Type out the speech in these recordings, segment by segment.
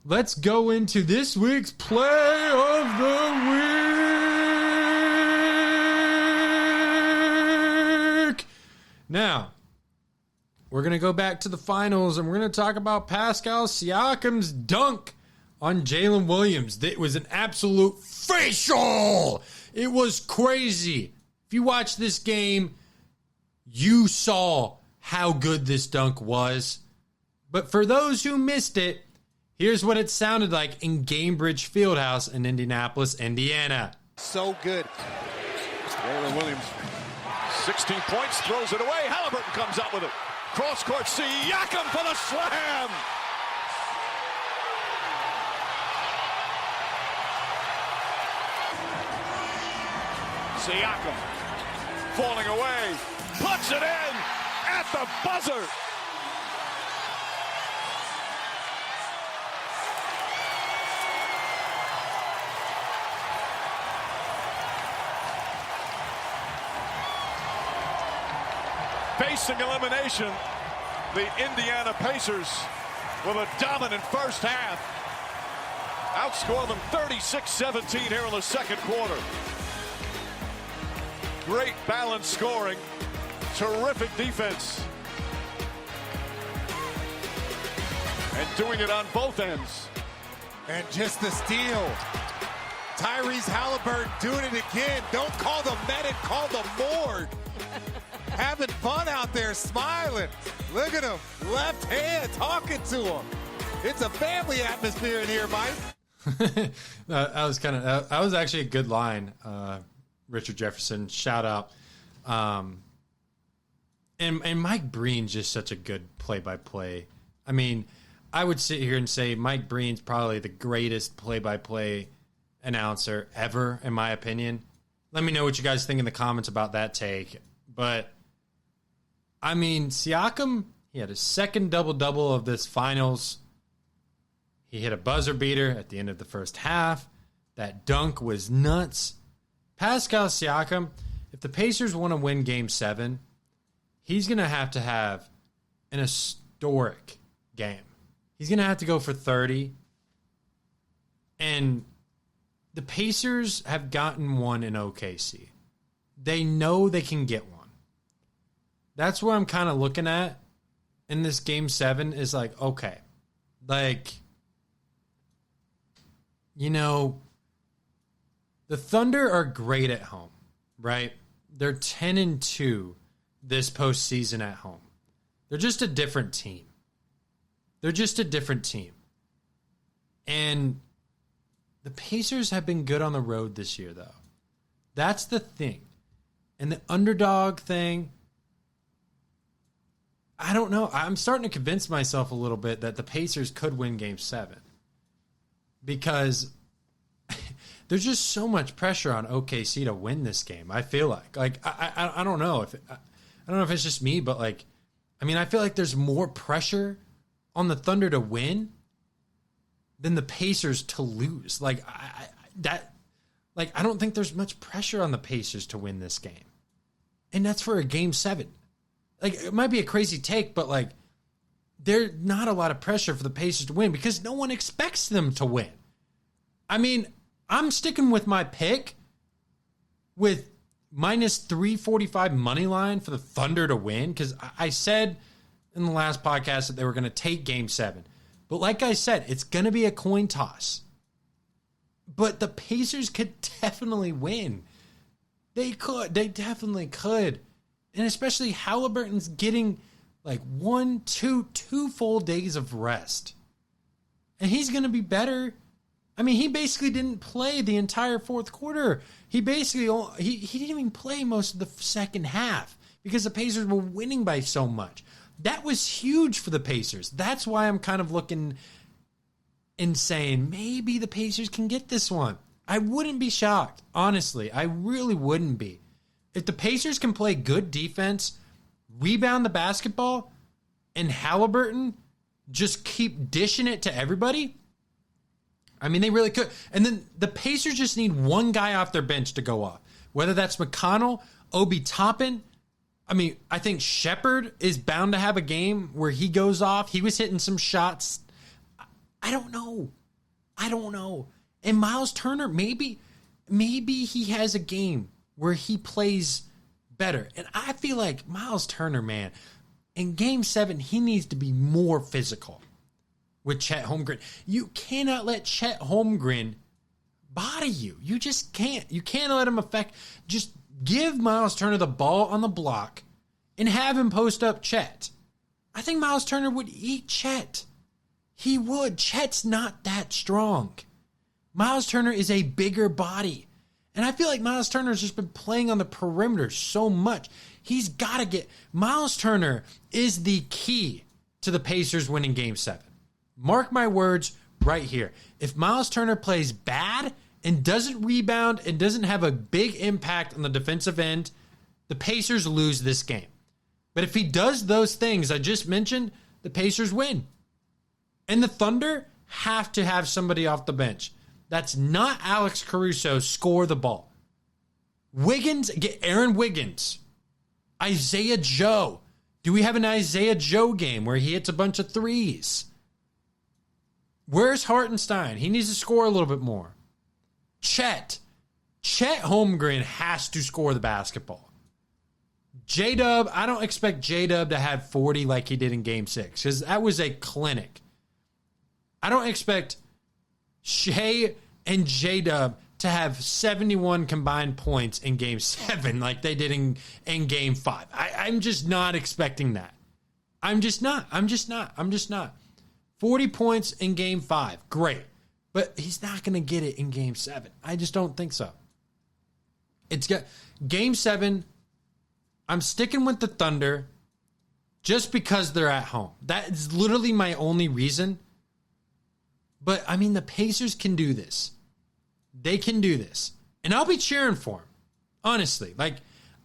let's go into this week's Play of the Week. Now, we're going to go back to the finals, and we're going to talk about Pascal Siakam's dunk on Jalen Williams. It was an absolute facial. It was crazy. If you watch this game, you saw how good this dunk was. But for those who missed it, here's what it sounded like in Gainbridge Fieldhouse in Indianapolis, Indiana. So good. Jalen Williams, 16 points, throws it away. Halliburton comes up with it. Cross court, Siakam for the slam. Siakam falling away, puts it in at the buzzer. Facing elimination, the Indiana Pacers with a dominant first half. Outscore them 36-17 here in the second quarter. Great balanced scoring, terrific defense. And doing it on both ends. And just the steal. Tyrese Halliburton doing it again. Don't call the medic, call the morgue. Having fun out there, smiling. Look at him, left hand, talking to him. It's a family atmosphere in here, Mike. That was actually a good line, Richard Jefferson. Shout out. And Mike Breen's just such a good play-by-play. I mean, I would sit here and say Mike Breen's probably the greatest play-by-play announcer ever, in my opinion. Let me know what you guys think in the comments about that take. But I mean, Siakam, he had his second double-double of this finals. He hit a buzzer beater at the end of the first half. That dunk was nuts. Pascal Siakam, if the Pacers want to win Game 7, he's going to have an historic game. He's going to have to go for 30. And the Pacers have gotten one in OKC. They know they can get one. That's where I'm kind of looking at in this Game 7 is like, okay, like, you know, the Thunder are great at home, right? They're 10-2 this postseason at home. They're just a different team. And the Pacers have been good on the road this year, though. That's the thing. And the underdog thing, I don't know. I'm starting to convince myself a little bit that the Pacers could win Game 7 because there's just so much pressure on OKC to win this game. I feel like I don't know if it's just me, but like, I mean, I feel like there's more pressure on the Thunder to win than the Pacers to lose. Like I don't think there's much pressure on the Pacers to win this game, and that's for a Game 7. Like, it might be a crazy take, but, like, there's not a lot of pressure for the Pacers to win because no one expects them to win. I mean, I'm sticking with my pick with minus 345 money line for the Thunder to win because I said in the last podcast that they were going to take Game 7. But like I said, it's going to be a coin toss. But the Pacers could definitely win. They could. They definitely could. And especially Halliburton's getting like 2 full days of rest. And he's going to be better. I mean, he basically didn't play the entire fourth quarter. He basically, he didn't even play most of the second half because the Pacers were winning by so much. That was huge for the Pacers. That's why I'm kind of looking and saying maybe the Pacers can get this one. I wouldn't be shocked. Honestly, I really wouldn't be. If the Pacers can play good defense, rebound the basketball, and Halliburton just keep dishing it to everybody, I mean, they really could. And then the Pacers just need one guy off their bench to go off. Whether that's McConnell, Obi Toppin. I mean, I think Shepherd is bound to have a game where he goes off. He was hitting some shots. I don't know. And Miles Turner, maybe he has a game where he plays better. And I feel like Miles Turner, man, in Game 7, he needs to be more physical with Chet Holmgren. You cannot let Chet Holmgren body you. You just can't. You can't let him affect. Just give Miles Turner the ball on the block and have him post up Chet. I think Miles Turner would eat Chet. He would. Chet's not that strong. Miles Turner is a bigger body. And I feel like Miles Turner's just been playing on the perimeter so much. He's got to get... Miles Turner is the key to the Pacers winning Game 7. Mark my words right here. If Miles Turner plays bad and doesn't rebound and doesn't have a big impact on the defensive end, the Pacers lose this game. But if he does those things I just mentioned, the Pacers win. And the Thunder have to have somebody off the bench. That's not Alex Caruso score the ball. Wiggins, get Aaron Wiggins. Isaiah Joe. Do we have an Isaiah Joe game where he hits a bunch of threes? Where's Hartenstein? He needs to score a little bit more. Chet Holmgren has to score the basketball. J-Dub, I don't expect J-Dub to have 40 like he did in Game 6 because that was a clinic. I don't expect Shea and J-Dub to have 71 combined points in Game 7 like they did in Game 5. I'm just not expecting that. I'm just not. 40 points in Game 5. Great. But he's not going to get it in Game 7. I just don't think so. It's got Game 7. I'm sticking with the Thunder just because they're at home. That is literally my only reason. But, I mean, the Pacers can do this. They can do this. And I'll be cheering for them. Honestly. Like,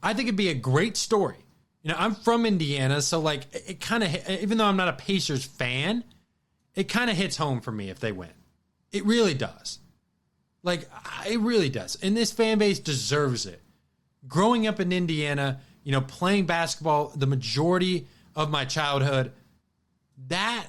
I think it'd be a great story. You know, I'm from Indiana, so, like, it kind of, even though I'm not a Pacers fan, it kind of hits home for me if they win. It really does. Like, it really does. And this fan base deserves it. Growing up in Indiana, you know, playing basketball the majority of my childhood, that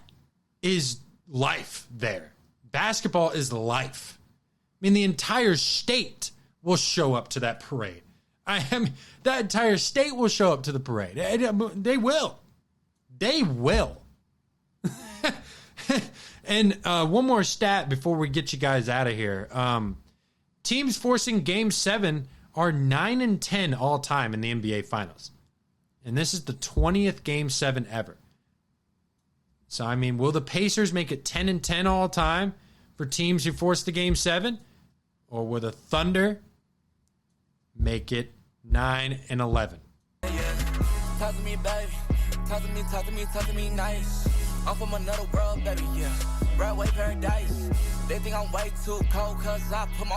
is life there. Basketball is life. I mean, the entire state will show up to that parade. That entire state will show up to the parade. They will. They will. And one more stat before we get you guys out of here. Teams forcing Game 7 are 9-10 all time in the NBA Finals. And this is the 20th Game 7 ever. So, I mean, will the Pacers make it 10-10 all time for teams who force the Game 7? Or will the Thunder make it 9-11? Talk to me, baby. Talk to me nice. I'm from another world, baby, yeah. Broadway paradise. They think I'm way too cold, cause I put my